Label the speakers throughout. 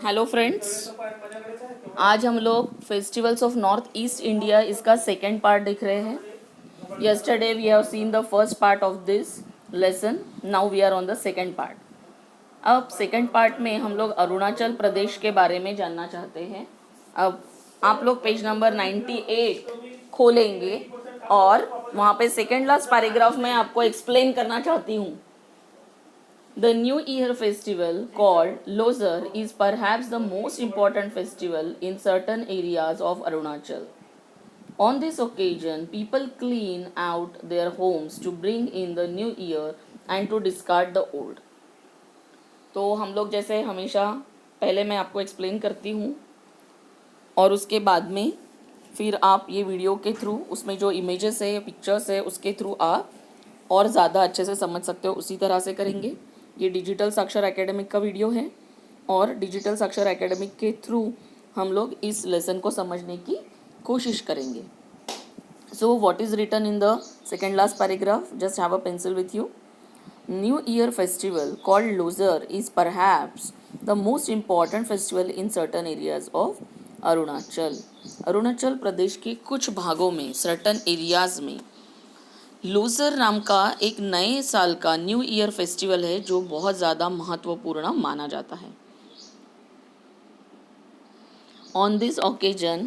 Speaker 1: Hello friends, आज हम लोग festivals of North East India इसका सेकेंड पार्ट देख रहे हैं. Yesterday we have seen the first part of this lesson. Now we are on the second part. अब second part में हम लोग अरुणाचल प्रदेश के बारे में जानना चाहते हैं. अब आप लोग पेज नंबर 98 खोलेंगे और वहाँ पे सेकेंड लास्ट पैराग्राफ में आपको एक्सप्लेन करना चाहती हूँ. The New Year festival, called Losar, is perhaps the most important festival in certain areas of Arunachal. On this occasion, people clean out their homes to bring in the new year and to discard the old. तो हम लोग जैसे हमेशा पहले मैं आपको explain करती हूँ और उसके बाद में फिर आप ये वीडियो के थ्रू उसमें जो इमेजेस है पिक्चर्स है उसके थ्रू आप और ज़्यादा अच्छे से समझ सकते हो. उसी तरह से करेंगे. ये डिजिटल साक्षर एकेडमिक का वीडियो है और डिजिटल साक्षर एकेडमिक के थ्रू हम लोग इस लेसन को समझने की कोशिश करेंगे. So what is written in the second last paragraph? Just have a pencil with you. New year festival called Losar is perhaps the most important festival in certain areas of Arunachal. Arunachal Pradesh के कुछ भागों में, सर्टन एरियाज में loser नाम का एक नए साल का न्यू ईयर फेस्टिवल है जो बहुत ज़्यादा महत्वपूर्ण माना जाता है. On this occasion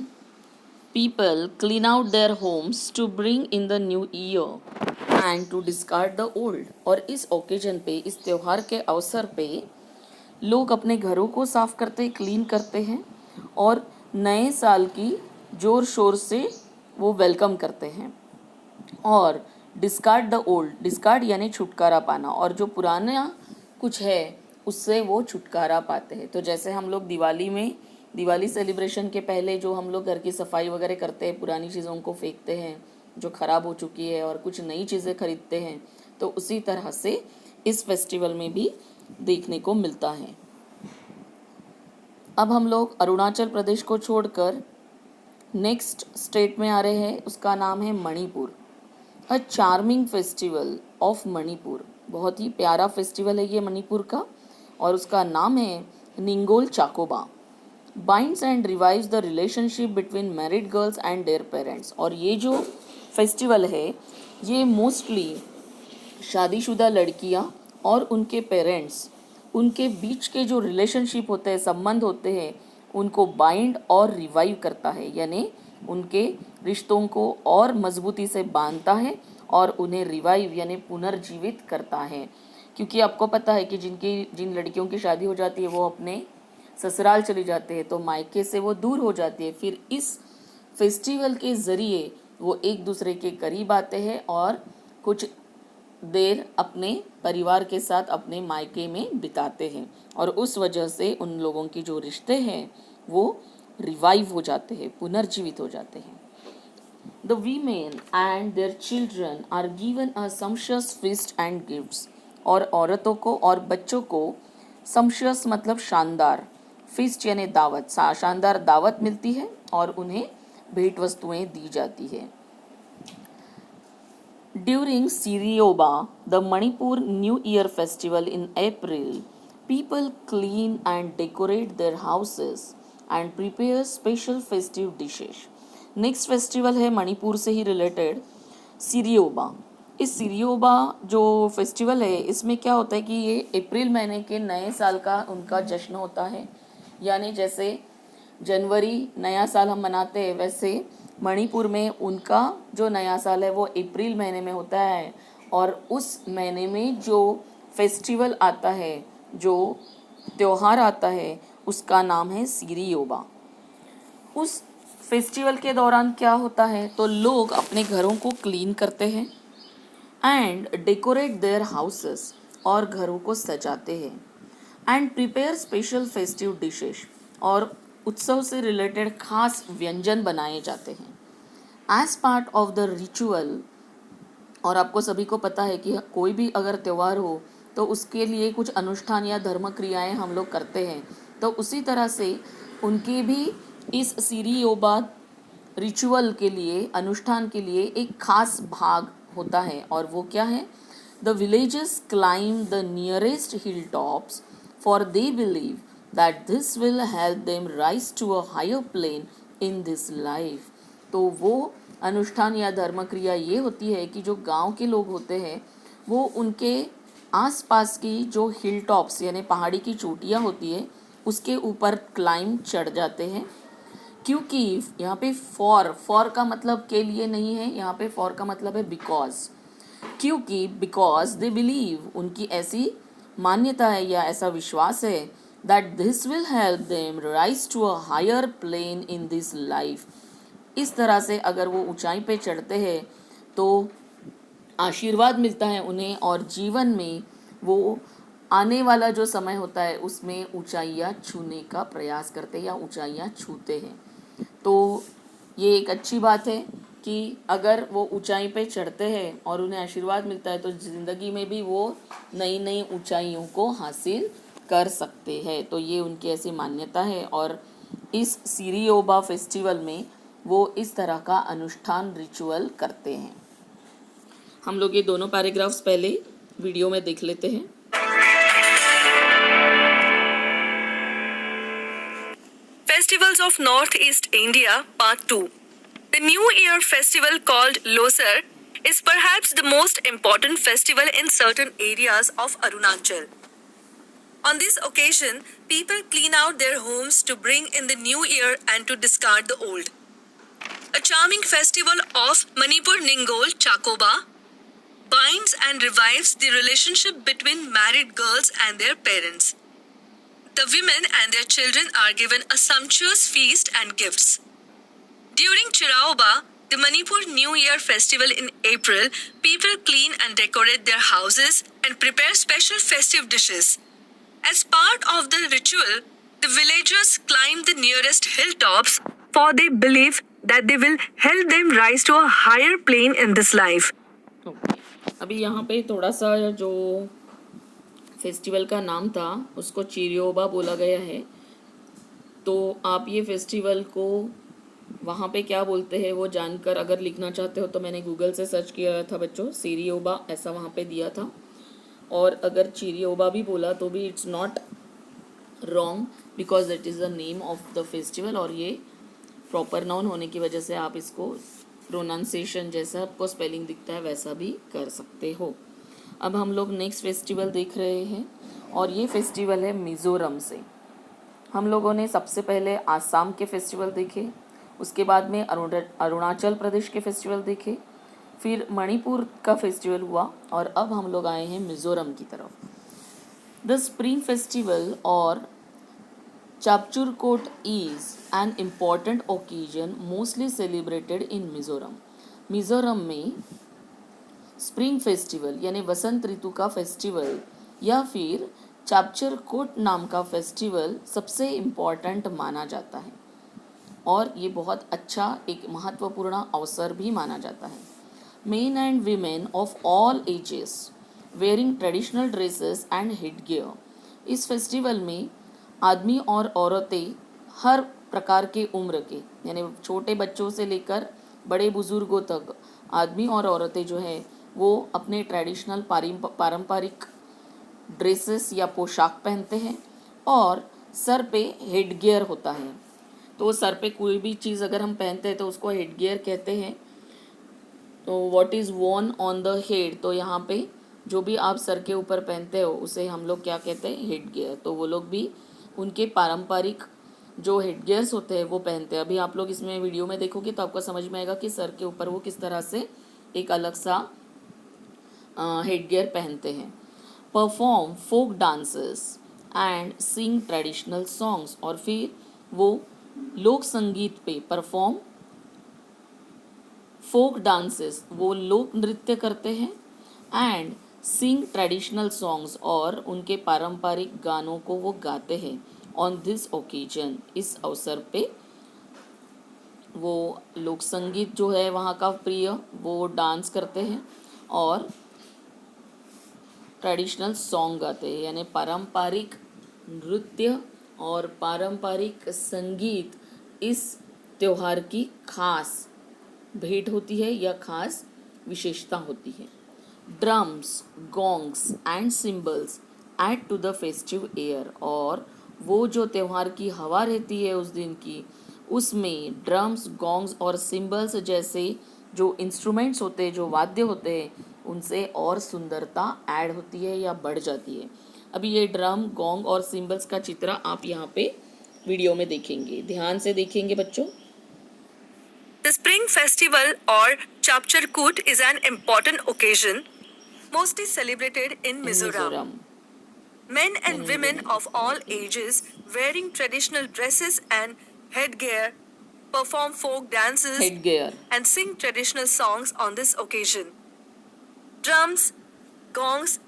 Speaker 1: people clean out their homes to bring in the new year and to discard the old. और इस ओकेजन पे, इस त्यौहार के अवसर पे लोग अपने घरों को साफ करते, क्लीन करते हैं और नए साल की ज़ोर शोर से वो वेलकम करते हैं. और डिस्कार्ड द ओल्ड, डिस्कार्ड यानी छुटकारा पाना, और जो पुराना कुछ है उससे वो छुटकारा पाते हैं. तो जैसे हम लोग दिवाली में, दिवाली सेलिब्रेशन के पहले जो हम लोग घर की सफाई वगैरह करते हैं, पुरानी चीज़ों को फेंकते हैं जो ख़राब हो चुकी है और कुछ नई चीज़ें खरीदते हैं, तो उसी तरह से इस फेस्टिवल में भी देखने को मिलता है. अब हम लोग अरुणाचल प्रदेश को छोड़कर नेक्स्ट स्टेट में आ रहे हैं. उसका नाम है मणिपुर. अ चार्मिंग फेस्टिवल ऑफ मणिपुर. बहुत ही प्यारा फेस्टिवल है ये मणिपुर का और उसका नाम है Ningol Chakouba. Binds and revives the relationship between married girls and their parents. और ये जो फेस्टिवल है ये मोस्टली शादीशुदा लड़कियां और उनके पेरेंट्स, उनके बीच के जो रिलेशनशिप होते हैं, संबंध होते हैं, उनको बाइंड और रिवाइव करता है. यानी उनके रिश्तों को और मजबूती से बांधता है और उन्हें रिवाइव यानी पुनर्जीवित करता है. क्योंकि आपको पता है कि जिन लड़कियों की शादी हो जाती है वो अपने ससुराल चली जाते हैं, तो मायके से वो दूर हो जाती है. फिर इस फेस्टिवल के ज़रिए वो एक दूसरे के करीब आते हैं और कुछ देर अपने परिवार के साथ अपने मायके में बिताते हैं और उस वजह से उन लोगों की जो रिश्ते हैं वो रिवाइव हो जाते हैं, पुनर्जीवित हो जाते हैं. The women and their children are given a sumptuous feast and gifts. और औरतों को और बच्चों को सम्शियस मतलब शानदार, फीस्ट यानी दावत, शानदार दावत मिलती है और उन्हें भेंट वस्तुएं दी जाती है. During Sirioba, the Manipur New Year festival in April, people clean and decorate their houses and prepare special festive dishes. Next festival है मणिपुर से ही रिलेटेड, सिरियोबा. इस सिरियोबा जो फेस्टिवल है इसमें क्या होता है कि ये अप्रैल महीने के नए साल का उनका जश्न होता है. यानी जैसे जनवरी नया साल हम मनाते हैं वैसे मणिपुर में उनका जो नया साल है वो अप्रैल महीने में होता है. और उस महीने में जो फेस्टिवल आता है, जो त्यौहार आता है, उसका नाम है सिरियोबा. उस फेस्टिवल के दौरान क्या होता है तो लोग अपने घरों को क्लीन करते हैं एंड डेकोरेट देयर हाउसेस, और घरों को सजाते हैं, and prepare special festive dishes, और उत्सव से रिलेटेड खास व्यंजन बनाए जाते हैं as part of the ritual. और आपको सभी को पता है कि कोई भी अगर त्यौहार हो तो उसके लिए कुछ अनुष्ठान या धर्म क्रियाएं हम लोग करते हैं. तो उसी तरह से उनके भी इस सिरियोबा रिचुअल के लिए, अनुष्ठान के लिए एक खास भाग होता है. और वो क्या है? The villages climb the nearest hill tops, for they believe that this will help them rise to a higher plane in this life. तो वो अनुष्ठान या धर्म क्रिया ये होती है कि जो गांव के लोग होते हैं वो उनके आसपास की जो हिल टॉप्स यानी पहाड़ी की चोटियाँ होती है उसके ऊपर क्लाइंब चढ़ जाते हैं, क्योंकि यहाँ पे फॉर का मतलब के लिए नहीं है, यहाँ पे फॉर का मतलब है बिकॉज, क्योंकि बिकॉज दे बिलीव, उनकी ऐसी मान्यता है या ऐसा विश्वास है that this will help them rise to a higher plane in this life. इस तरह से अगर वो ऊंचाई पे चढ़ते हैं तो आशीर्वाद मिलता है उन्हें और जीवन में वो आने वाला जो समय होता है उसमें ऊंचाइयाँ छूने का प्रयास करते हैं या ऊंचाइयाँ छूते हैं. तो ये एक अच्छी बात है कि अगर वो ऊंचाई पे चढ़ते हैं और उन्हें आशीर्वाद मिलता है तो ज़िंदगी में भी वो नई नई ऊंचाइयों को हासिल कर सकते हैं. तो ये उनकी ऐसी मान्यता है और इस सिरियोबा फेस्टिवल में वो इस तरह का अनुष्ठान रिचुअल करते हैं. हम लोग ये दोनों पैराग्राफ्स पहले वीडियो में देख लेते हैं.
Speaker 2: Festivals of Northeast India Part 2. The New Year festival called Losar is perhaps the most important festival in certain areas of Arunachal. On this occasion, people clean out their homes to bring in the new year and to discard the old. A charming festival of Manipur Ningol Chakoba binds and revives the relationship between married girls and their parents. The women and their children are given a sumptuous feast and gifts. During Chiraoba, the Manipur New Year festival in April, people clean and decorate their houses and prepare special festive dishes. As part of the ritual, the villagers climb the nearest hilltops, for they believe that they will help them rise to a higher plane in this life.
Speaker 1: अभी यहाँ पे थोड़ा सा जो festival का नाम था उसको चिरियोबा बोला गया है. तो आप ये फेस्टिवल को वहाँ पे क्या बोलते हैं वो जानकर अगर लिखना चाहते हो तो मैंने गूगल से सर्च किया था बच्चों, सिरियोबा ऐसा वहाँ पे दिया था. और अगर चिरियोबा भी बोला तो भी it's not wrong because it is the name of the festival और ये प्रॉपर नाउन होने की वजह से आप इसको प्रोनाउंसिएशन जैसा आपको स्पेलिंग दिखता है वैसा भी कर सकते हो. अब हम लोग नेक्स्ट फेस्टिवल देख रहे हैं और ये फेस्टिवल है मिज़ोरम से. हम लोगों ने सबसे पहले आसाम के फेस्टिवल देखे, उसके बाद में अरुणाचल प्रदेश के फेस्टिवल देखे, फिर मणिपुर का फेस्टिवल हुआ और अब हम लोग आए हैं मिज़ोरम की तरफ. द स्प्रिंग फेस्टिवल और चापचुरकोट is an important occasion mostly celebrated in Mizoram. Mizoram में स्प्रिंग फेस्टिवल यानी वसंत ऋतु का फेस्टिवल या फिर चापचुरकोट नाम का फेस्टिवल सबसे इम्पॉर्टेंट माना जाता है और ये बहुत अच्छा एक महत्वपूर्ण अवसर भी माना जाता है. Men and women of all ages wearing traditional dresses and headgear. इस फेस्टिवल में आदमी और औरतें हर प्रकार के उम्र के यानी छोटे बच्चों से लेकर बड़े बुजुर्गों तक आदमी और औरतें जो है वो अपने ट्रेडिशनल पारंपरिक ड्रेसेस या पोशाक पहनते हैं और सर पे हेडगियर होता है. तो सर पे कोई भी चीज़ अगर हम पहनते हैं तो उसको हेडगियर कहते हैं. तो what is worn on the head, तो यहाँ पे जो भी आप सर के ऊपर पहनते हो उसे हम लोग क्या कहते हैं, हेड गियर. तो वो लोग भी उनके पारंपरिक जो हेड गियर्स होते हैं वो पहनते हैं. अभी आप लोग इसमें वीडियो में देखोगे तो आपको समझ में आएगा कि सर के ऊपर वो किस तरह से एक अलग सा हेड गियर पहनते हैं. Perform folk dances and sing traditional songs, और फिर वो लोक संगीत पे परफॉर्म फोक डांसेस वो लोक नृत्य करते हैं एंड सिंग ट्रेडिशनल सॉन्ग्स और उनके पारंपरिक गानों को वो गाते हैं. ऑन दिस ओकेजन, इस अवसर पे वो लोक संगीत जो है वहाँ का प्रिय वो डांस करते हैं और ट्रेडिशनल सॉन्ग गाते हैं यानी पारंपरिक नृत्य और पारंपरिक संगीत इस त्योहार की खास भेंट होती है या खास विशेषता होती है. Drums, gongs and cymbals add to the festive air, और वो जो त्यौहार की हवा रहती है उस दिन की, उसमें ड्रम्स, गॉन्ग्स और सिम्बल्स जैसे जो इंस्ट्रूमेंट्स होते हैं, जो वाद्य होते हैं, उनसे और सुंदरता ऐड होती है या बढ़ जाती है। अभी ये ड्रम, गॉन्ग और सिम्बल्स का चित्र आप यहाँ पे वीडियो में देखेंगे, ध्यान से देखेंगे बच्चों।
Speaker 2: The Spring Festival or Chapchar is an important occasion, mostly celebrated in
Speaker 1: in
Speaker 2: Mizoram.
Speaker 1: Mizoram,
Speaker 2: Men and women of all ages, wearing traditional dresses and headgear, perform folk dances
Speaker 1: head gear,
Speaker 2: and sing traditional songs on this occasion. Drums, gongs,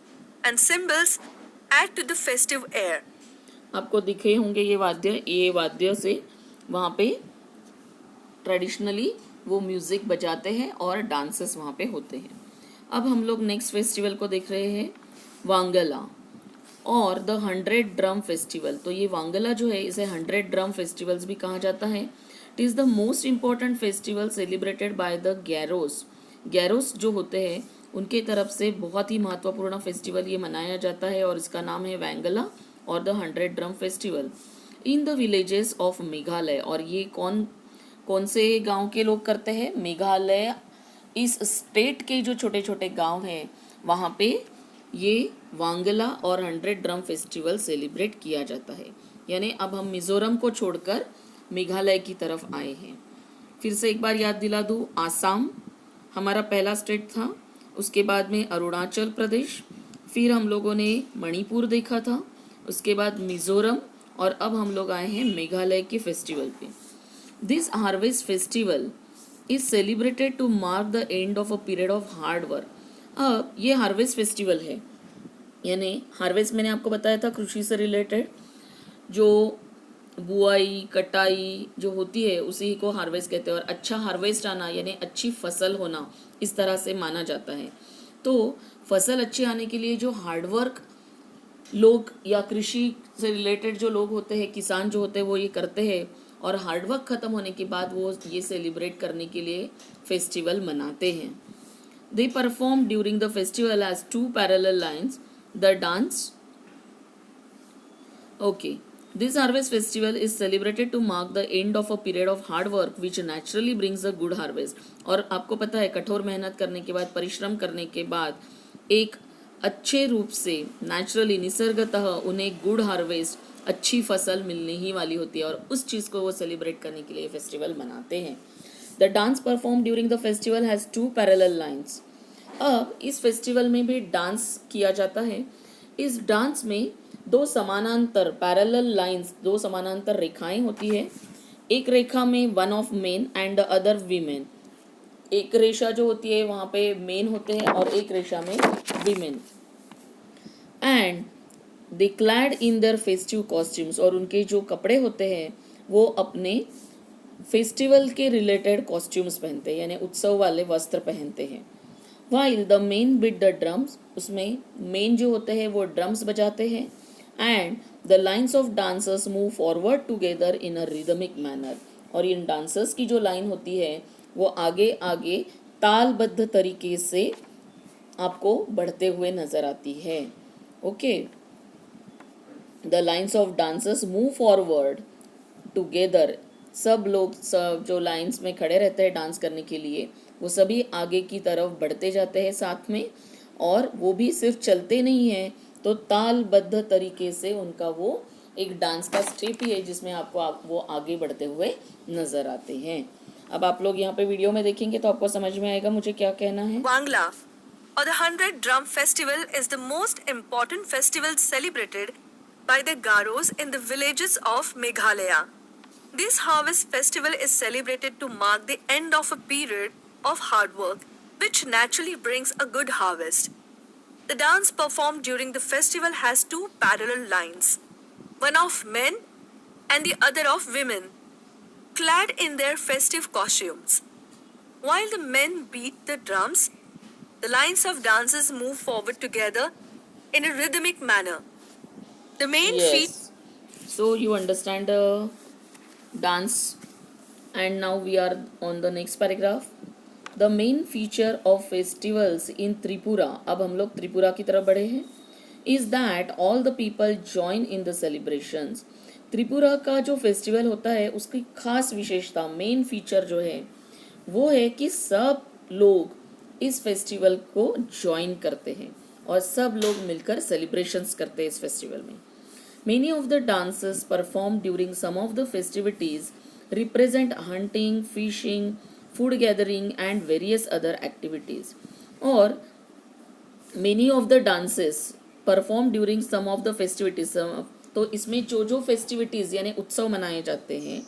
Speaker 2: and cymbals add to the festive air.
Speaker 1: आपको दिखे होंगे ये वाद्य से वहाँ पे traditionally वो music बजाते हैं और डांसेस वहाँ पे होते हैं। अब हम लोग नेक्स्ट फेस्टिवल को देख रहे हैं, वांगला और द 100 ड्रम फेस्टिवल। तो ये वांगला जो है, इसे 100 ड्रम फेस्टिवल्स भी कहा जाता है। It is the most important festival celebrated by the Garros. Garros जो होते हैं उनके तरफ से बहुत ही महत्वपूर्ण फेस्टिवल ये मनाया जाता है और इसका नाम है वांगला और the 100 drum festival in the villages of Meghalaya. और ये कौन कौन से गांव के लोग करते हैं? मेघालय इस स्टेट के जो छोटे छोटे गांव हैं वहाँ पे ये वांगला और 100 ड्रम फेस्टिवल सेलिब्रेट किया जाता है। यानी अब हम मिज़ोरम को छोड़कर मेघालय की तरफ आए हैं। फिर से एक बार याद दिला दूँ, आसाम हमारा पहला स्टेट था, उसके बाद में अरुणाचल प्रदेश, फिर हम लोगों ने मणिपुर देखा था, उसके बाद मिज़ोरम और अब हम लोग आए हैं मेघालय के फेस्टिवल पे। This harvest festival is celebrated to mark the end of a period of hard work. अब ये हार्वेस्ट फेस्टिवल है, यानी हार्वेस्ट मैंने आपको बताया था कृषि से रिलेटेड, जो बुआई कटाई जो होती है उसी को हार्वेस्ट कहते हैं। और अच्छा हार्वेस्ट आना यानी अच्छी फसल होना इस तरह से माना जाता है। तो फसल अच्छी आने के लिए जो हार्डवर्क लोग या कृषि से रिलेटेड जो लोग होते हैं, किसान जो होते हैं, वो ये करते हैं और हार्डवर्क ख़त्म होने के बाद वो ये सेलिब्रेट करने के लिए फेस्टिवल मनाते हैं। They perform during the festival as 2 parallel lines the dance. Okay, this harvest festival is celebrated to mark the end of a period of hard work which naturally brings a good harvest. और आपको पता है कठोर मेहनत करने के बाद, परिश्रम करने के बाद एक अच्छे रूप से नेचुरली निसर्गतः उन्हें गुड हार्वेस्ट, अच्छी फसल मिलने ही वाली होती है और उस चीज़ को वो सेलिब्रेट करने के लिए फेस्टिवल मनाते हैं। The dance perform during the festival has 2 parallel lines. अब इस फेस्टिवल में भी डांस किया जाता है। इस डांस में 2 समानांतर पैरेलल लाइन्स, 2 समानांतर रेखाएं होती है। एक रेखा में one of main and the other women. एक रेखा जो होती है वहाँ पे मेन होते हैं और एक रेखा में women. And they clad in their festive costumes. और उनके जो कपड़े होते हैं वो अपने फेस्टिवल के रिलेटेड कॉस्ट्यूम्स पहनते हैं, यानी उत्सव वाले वस्त्र पहनते हैं। While the men beat the drums, उसमें मेन जो होते हैं वो ड्रम्स बजाते हैं। And the lines of dancers move forward together in a rhythmic manner. और इन डांसर्स की जो लाइन होती है वो आगे आगे तालबद्ध तरीके से आपको बढ़ते हुए नजर आती है। Okay, the lines of dancers move forward together. सब लोग, सब जो लाइन्स में खड़े रहते हैं डांस करने के लिए, वो सभी आगे की तरफ बढ़ते जाते हैं साथ में। और वो भी सिर्फ चलते नहीं हैं, तो तालबद्ध तरीके से उनका वो एक डांस का स्टेप ही है जिसमें आपको वो आगे बढ़ते हुए नजर आते हैं। अब आप लोग यहाँ पे वीडियो में देखेंगे तो आपको समझ में आएगा मुझे क्या कहना है।
Speaker 2: Wangla or the 100 Drum Festival is the most important festival celebrated by the Garos in the villages of Meghalaya. This harvest festival is celebrated to mark the end of a period of hard work, which naturally brings a good harvest. The dance performed during the festival has 2 parallel lines, one of men and the other of women, clad in their festive costumes. While the men beat the drums, the lines of dancers move forward together in a rhythmic manner. The main feat.
Speaker 1: Yes. So you understand the dance, and now we are on the next paragraph. The main feature of festivals in Tripura, अब हम लोग त्रिपुरा की तरफ बढ़े हैं, is that all the people join in the celebrations. Tripura का जो festival होता है उसकी खास विशेषता, मेन फीचर जो है वो है कि सब लोग इस फेस्टिवल को ज्वाइन करते हैं और सब लोग मिलकर सेलिब्रेशंस करते हैं इस फेस्टिवल में. Many of the dances performed during some of the festivities represent hunting, fishing, food gathering and various other activities. और many of the dances performed during some of the festivities, तो इसमें जो जो festivities यानी उत्सव मनाए जाते हैं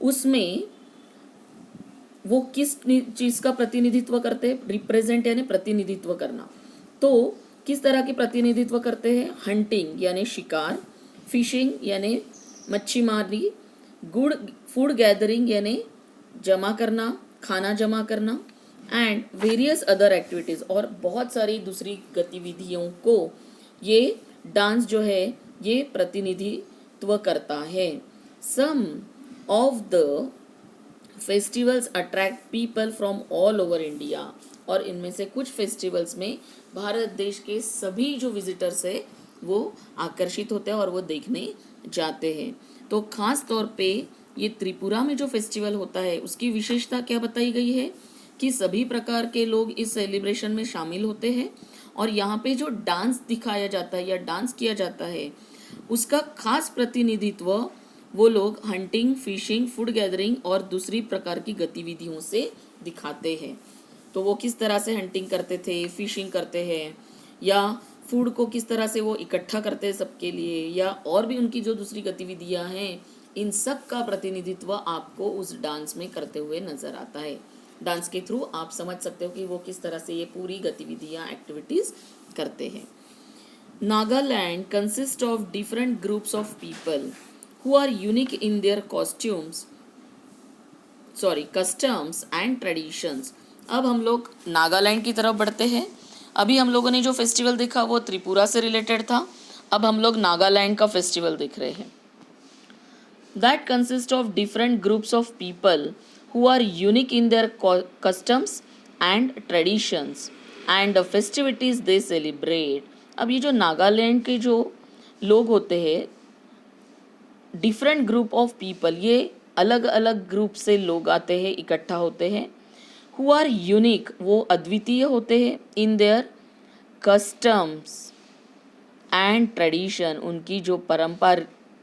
Speaker 1: उसमें वो किस चीज का प्रतिनिधित्व करते हैं, रिप्रेजेंट यानी प्रतिनिधित्व करना. तो किस तरह की प्रतिनिधित्व करते हैं? हंटिंग यानी शिकार, फिशिंग यानी मच्छी मारनी, गुड फूड गैदरिंग यानी जमा करना, खाना जमा करना, एंड वेरियस अदर एक्टिविटीज़ और बहुत सारी दूसरी गतिविधियों को ये डांस जो है ये प्रतिनिधित्व करता है. Some of the festivals attract people from all over India, और इनमें से कुछ फेस्टिवल्स में भारत देश के सभी जो विजिटर्स है वो आकर्षित होते हैं और वो देखने जाते हैं. तो खास तौर पे ये त्रिपुरा में जो फेस्टिवल होता है उसकी विशेषता क्या बताई गई है कि सभी प्रकार के लोग इस सेलिब्रेशन में शामिल होते हैं और यहाँ पे जो डांस दिखाया जाता है या डांस किया जाता है उसका खास प्रतिनिधित्व वो लोग हंटिंग, फिशिंग, फूड गैदरिंग और दूसरी प्रकार की गतिविधियों से दिखाते हैं. तो वो किस तरह से हंटिंग करते थे, फिशिंग करते हैं, या फूड को किस तरह से वो इकट्ठा करते हैं सबके लिए, या और भी उनकी जो दूसरी गतिविधियां हैं, इन सब का प्रतिनिधित्व आपको उस डांस में करते हुए नजर आता है. डांस के थ्रू आप समझ सकते हो कि वो किस तरह से ये पूरी गतिविधियां, एक्टिविटीज करते हैं. Nagaland consist of different groups of people who are unique in their customs and traditions. अब हम लोग नागालैंड की तरफ बढ़ते हैं. अभी हम लोगों ने जो फेस्टिवल देखा वो त्रिपुरा से रिलेटेड था. अब हम लोग नागालैंड का फेस्टिवल देख रहे हैं. That consists of different groups of people who are unique in their customs and traditions and the festivities they celebrate. अब ये जो नागालैंड के जो लोग होते हैं, डिफरेंट ग्रुप ऑफ पीपल, ये अलग अलग ग्रुप से लोग आते हैं, इकट्ठा होते हैं. हु आर यूनिक, वो अद्वितीय होते हैं. In their customs and tradition, उनकी जो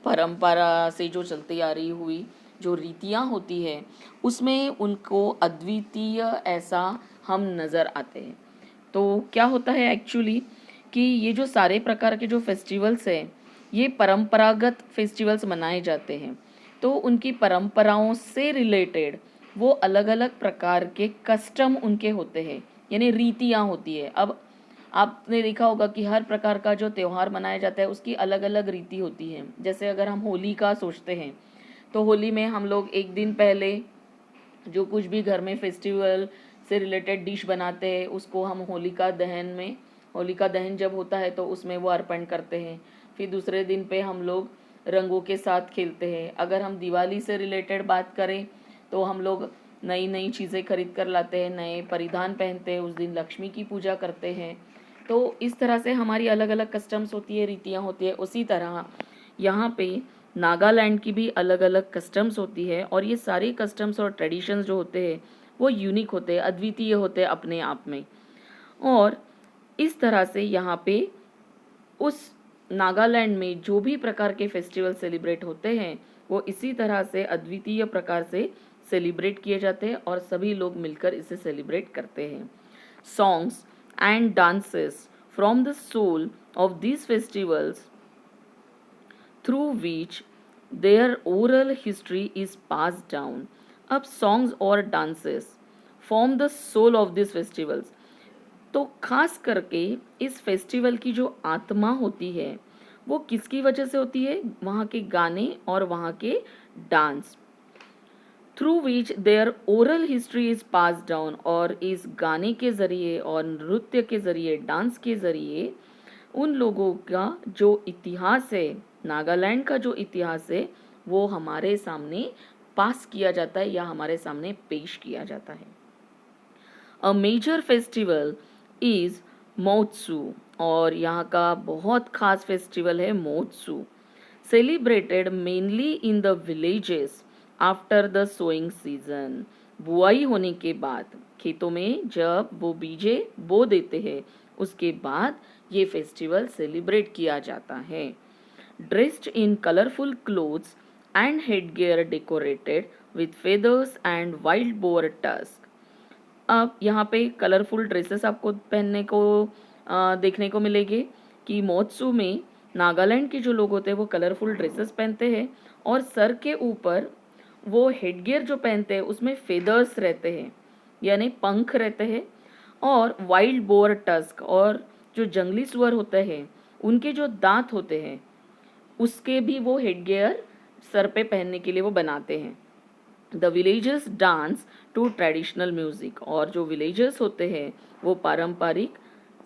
Speaker 1: परंपरा से जो चलती आ रही हुई जो रीतियाँ होती है उसमें उनको अद्वितीय ऐसा हम नज़र आते हैं. तो क्या होता है एक्चुअली कि ये जो सारे प्रकार के जो फेस्टिवल्स हैं ये परंपरागत फेस्टिवल्स मनाए जाते हैं. तो उनकी परंपराओं से रिलेटेड वो अलग अलग प्रकार के कस्टम उनके होते हैं यानी रीतियाँ होती है. अब आपने देखा होगा कि हर प्रकार का जो त्यौहार मनाया जाता है उसकी अलग अलग रीति होती है. जैसे अगर हम होली का सोचते हैं तो होली में हम लोग एक दिन पहले जो कुछ भी घर में फेस्टिवल से रिलेटेड डिश बनाते हैं उसको हम होलिका दहन जब होता है तो उसमें वो अर्पण करते हैं. फिर दूसरे दिन पे हम लोग रंगों के साथ खेलते हैं. अगर हम दिवाली से रिलेटेड बात करें तो हम लोग नई नई चीज़ें खरीद कर लाते हैं, नए परिधान पहनते हैं, उस दिन लक्ष्मी की पूजा करते हैं. तो इस तरह से हमारी अलग अलग कस्टम्स होती है, रीतियाँ होती है. उसी तरह यहाँ पे नागालैंड की भी अलग अलग कस्टम्स होती है और ये सारे कस्टम्स और ट्रेडिशंस जो होते हैं वो यूनिक होते हैं, अद्वितीय होते हैं अपने आप में. और इस तरह से यहाँ पे उस नागालैंड में जो भी प्रकार के फेस्टिवल सेलिब्रेट होते हैं वो इसी तरह से अद्वितीय प्रकार से सेलिब्रेट किए जाते हैं और सभी लोग मिलकर इसे सेलिब्रेट करते हैं. Songs and dances from the soul of these festivals through which their oral history is pass down. अब सॉन्ग्स और dances form the soul of this festivals. तो खास करके इस फेस्टिवल की जो आत्मा होती है वो किसकी वजह से होती है? वहाँ के गाने और वहाँ के dance. Through which their oral history is pass down, और इस गाने के ज़रिए और नृत्य के ज़रिए, डांस के ज़रिए उन लोगों का जो इतिहास है, नागालैंड का जो इतिहास है वो हमारे सामने पास किया जाता है या हमारे सामने पेश किया जाता है. अ मेजर फेस्टिवल इज़ मोत्सू, और यहाँ का बहुत खास फेस्टिवल है मोत्सू. celebrated mainly in the villages after the sowing season. बुआई होने के बाद खेतों में जब वो बीजे बो देते हैं उसके बाद ये फेस्टिवल सेलिब्रेट किया जाता है. Dressed in colorful clothes and headgear decorated with feathers and wild boar tusk. अब यहाँ पे कलरफुल ड्रेसेस आपको पहनने को देखने को मिलेंगे कि महोत्सव में नागालैंड के जो लोग होते हैं वो कलरफुल ड्रेसेस पहनते हैं और सर के ऊपर वो हेडगियर जो पहनते हैं उसमें फेदर्स रहते हैं यानी पंख रहते हैं और वाइल्ड बोर टस्क और जो जंगली सुअर होते हैं उनके जो दांत होते हैं उसके भी वो हेडगियर सर पे पहनने के लिए वो बनाते हैं. The villagers dance to traditional music और जो विलेजर्स होते हैं वो पारंपरिक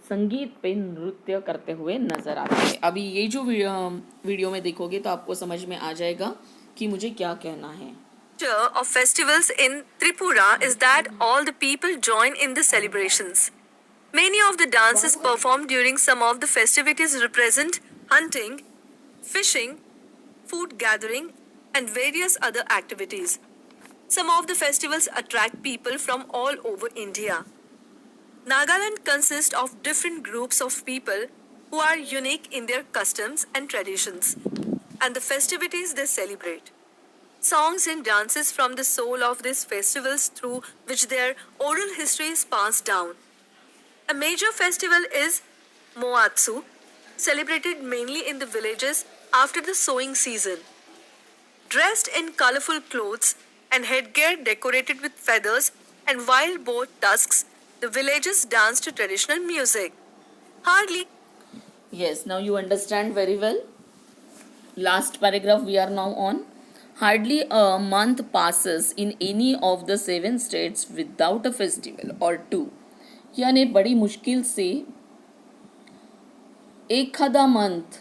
Speaker 1: संगीत पे नृत्य करते हुए नजर आते हैं. अभी ये जो वीडियो में देखोगे तो आपको समझ में आ जाएगा कि मुझे क्या कहना है.
Speaker 2: Of festivals in Tripura is that all the people join in the celebrations. Many of the dances performed during some of the festivities represent hunting, fishing, food gathering, and various other activities. Some of the festivals attract people from all over India. Nagaland consists of different groups of people who are unique in their customs and traditions, and the festivities they celebrate. Songs and dances from the soul of these festivals through which their oral history is passed down. A major festival is Moatsu, celebrated mainly in the villages after the sowing season. Dressed in colorful clothes and headgear decorated with feathers and wild boar tusks, the villagers dance to traditional music. Hardly.
Speaker 1: Yes, now you understand very well. Last paragraph we are now on. Hardly a month passes in any of the 7 states without a festival or two. यानी बड़ी मुश्किल से एक आधा month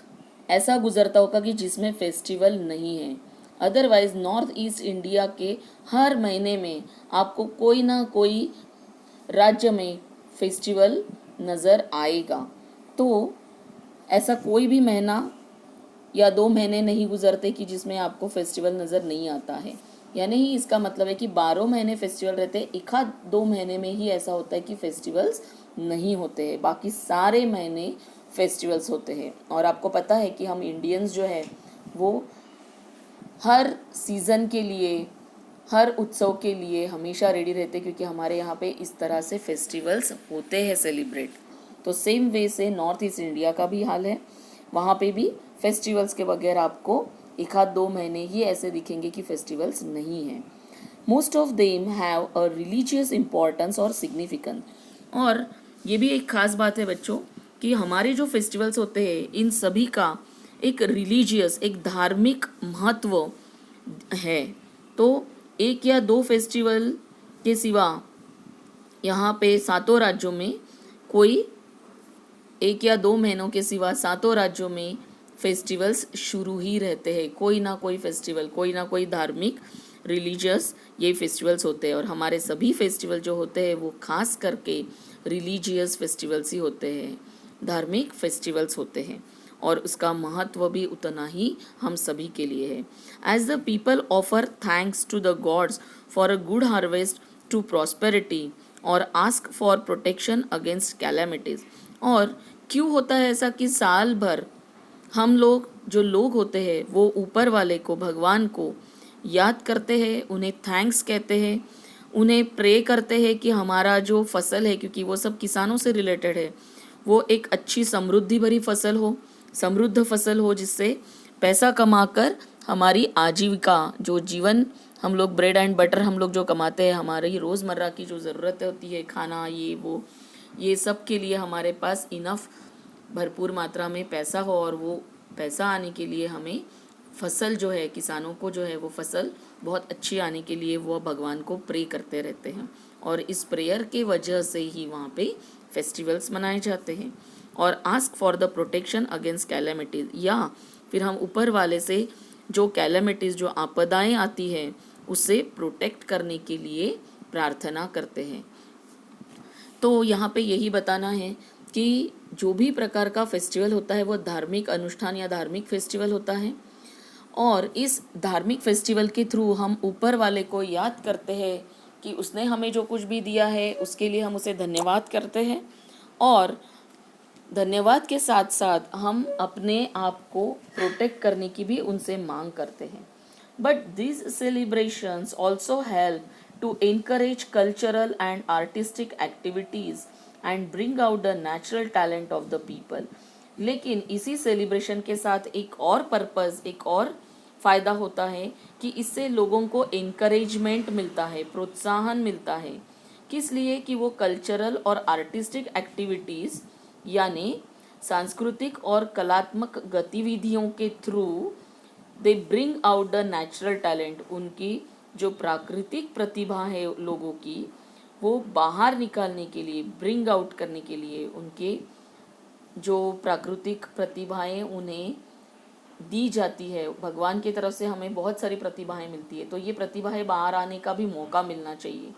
Speaker 1: ऐसा गुजरता होगा कि जिसमें फेस्टिवल नहीं है. अदरवाइज नॉर्थ ईस्ट इंडिया के हर महीने में आपको कोई ना कोई राज्य में फेस्टिवल नज़र आएगा. तो ऐसा कोई भी महीना या 2 महीने नहीं गुजरते कि जिसमें आपको फेस्टिवल नज़र नहीं आता है. यानी ही इसका मतलब है कि 12 महीने फेस्टिवल रहते हैं, 1-2 महीने में ही ऐसा होता है कि फेस्टिवल्स नहीं होते हैं, बाकी सारे महीने फेस्टिवल्स होते हैं. और आपको पता है कि हम इंडियंस जो है वो हर सीज़न के लिए, हर उत्सव के लिए हमेशा रेडी रहते हैं क्योंकि हमारे यहाँ पे इस तरह से फेस्टिवल्स होते हैं सेलिब्रेट. तो सेम वे से नॉर्थ ईस्ट इंडिया का भी हाल है. वहाँ पे भी फेस्टिवल्स के बगैर आपको 1-2 महीने ही ऐसे दिखेंगे कि फेस्टिवल्स नहीं हैं. Most of them have a religious importance और सिग्निफिकेंस. और ये भी एक ख़ास बात है बच्चों कि हमारे जो फेस्टिवल्स होते हैं इन सभी का एक रिलीजियस, एक धार्मिक महत्व है. तो 1 या 2 फेस्टिवल के सिवा यहाँ पे 7 राज्यों में कोई 1 या 2 महीनों के सिवा 7 राज्यों में फेस्टिवल्स शुरू ही रहते हैं. कोई ना कोई फेस्टिवल, कोई ना कोई धार्मिक रिलीजियस ये फेस्टिवल्स होते हैं. और हमारे सभी फेस्टिवल जो होते हैं वो खास करके रिलीजियस फेस्टिवल्स ही होते हैं, धार्मिक फेस्टिवल्स होते हैं. और उसका महत्व भी उतना ही हम सभी के लिए है. As the people offer thanks to the gods for a good harvest to prosperity और ask for protection against calamities. और क्यों होता है ऐसा कि साल भर हम लोग जो लोग होते हैं वो ऊपर वाले को, भगवान को याद करते हैं, उन्हें थैंक्स कहते हैं, उन्हें प्रे करते हैं कि हमारा जो फसल है, क्योंकि वो सब किसानों से रिलेटेड है, वो एक अच्छी समृद्धि भरी फसल हो, समृद्ध फसल हो जिससे पैसा कमाकर हमारी आजीविका, जो जीवन हम लोग ब्रेड एंड बटर हम लोग जो कमाते हैं, हमारी रोज़मर्रा की जो ज़रूरत होती है, खाना ये वो, ये सब के लिए हमारे पास इनफ भरपूर मात्रा में पैसा हो. और वो पैसा आने के लिए हमें फसल जो है, किसानों को जो है वो फसल बहुत अच्छी आने के लिए वो भगवान को प्रे करते रहते हैं. और इस प्रेयर के वजह से ही वहाँ पे फेस्टिवल्स मनाए जाते हैं. और ask for the protection against calamities, या फिर हम ऊपर वाले से जो कैलेमिटीज़, जो आपदाएं आती हैं उससे प्रोटेक्ट करने के लिए प्रार्थना करते हैं. तो यहाँ पे यही बताना है कि जो भी प्रकार का फेस्टिवल होता है वो धार्मिक अनुष्ठान या धार्मिक फेस्टिवल होता है. और इस धार्मिक फेस्टिवल के थ्रू हम ऊपर वाले को याद करते हैं कि उसने हमें जो कुछ भी दिया है उसके लिए हम उसे धन्यवाद करते हैं, और धन्यवाद के साथ साथ हम अपने आप को प्रोटेक्ट करने की भी उनसे मांग करते हैं. But these celebrations also help to encourage cultural and artistic activities and bring out the natural talent of the people. लेकिन इसी सेलिब्रेशन के साथ एक और पर्पस, एक और फ़ायदा होता है कि इससे लोगों को encouragement मिलता है, प्रोत्साहन मिलता है. किस लिए? कि वो कल्चरल और आर्टिस्टिक एक्टिविटीज़ यानी सांस्कृतिक और कलात्मक गतिविधियों के through they bring out the natural talent. उनकी जो प्राकृतिक प्रतिभा है लोगों की, वो बाहर निकालने के लिए, ब्रिंग आउट करने के लिए, उनके जो प्राकृतिक प्रतिभाएं उन्हें दी जाती है. भगवान की तरफ से हमें बहुत सारी प्रतिभाएं मिलती है, तो ये प्रतिभाएं बाहर आने का भी मौका मिलना चाहिए.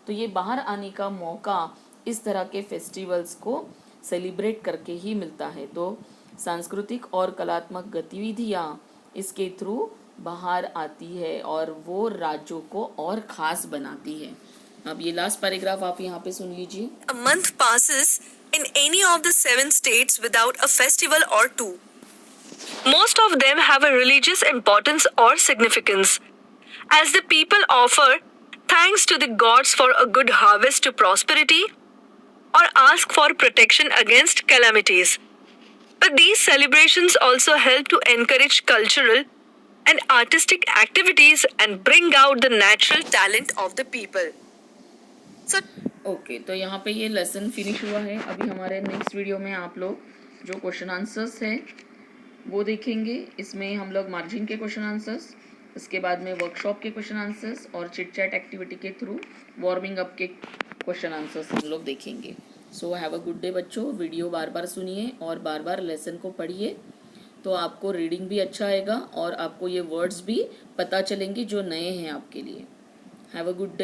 Speaker 1: तो ये बाहर आने का मौका इस तरह के फेस्टिवल्स को सेलिब्रेट करके ही मिलता है. तो सांस्कृतिक और कलात्मक गतिविधियाँ इसके थ्रू बाहर आती है और वो राज्यों को और ख़ास बनाती है. अब ये लास्ट पैराग्राफ आप यहाँ पे सुन लीजिए.
Speaker 2: A month passes in any of the 7 states without a festival or two. Most of them have a religious importance or significance, as the people offer thanks to the gods for a good harvest to prosperity or ask for protection against calamities. But these celebrations also help to encourage cultural and artistic activities and bring out the natural talent of the people. So,
Speaker 1: okay, तो यहाँ पे ये lesson finish हुआ है. अभी हमारे next video में आप लोग जो क्वेश्चन आंसर्स हैं वो देखेंगे. इसमें हम लोग मार्जिन के क्वेश्चन आंसर्स, इसके बाद में वर्कशॉप के क्वेश्चन आंसर्स और चिट चैट एक्टिविटी के थ्रू वार्मिंग अप के क्वेश्चन आंसर्स हम लोग देखेंगे. So have a good day बच्चों. वीडियो बार बार सुनिए और बार बार लेसन को पढ़िए, तो आपको रीडिंग भी अच्छा आएगा और आपको ये वर्ड्स भी पता चलेंगे जो नए हैं आपके लिए. Have a good day.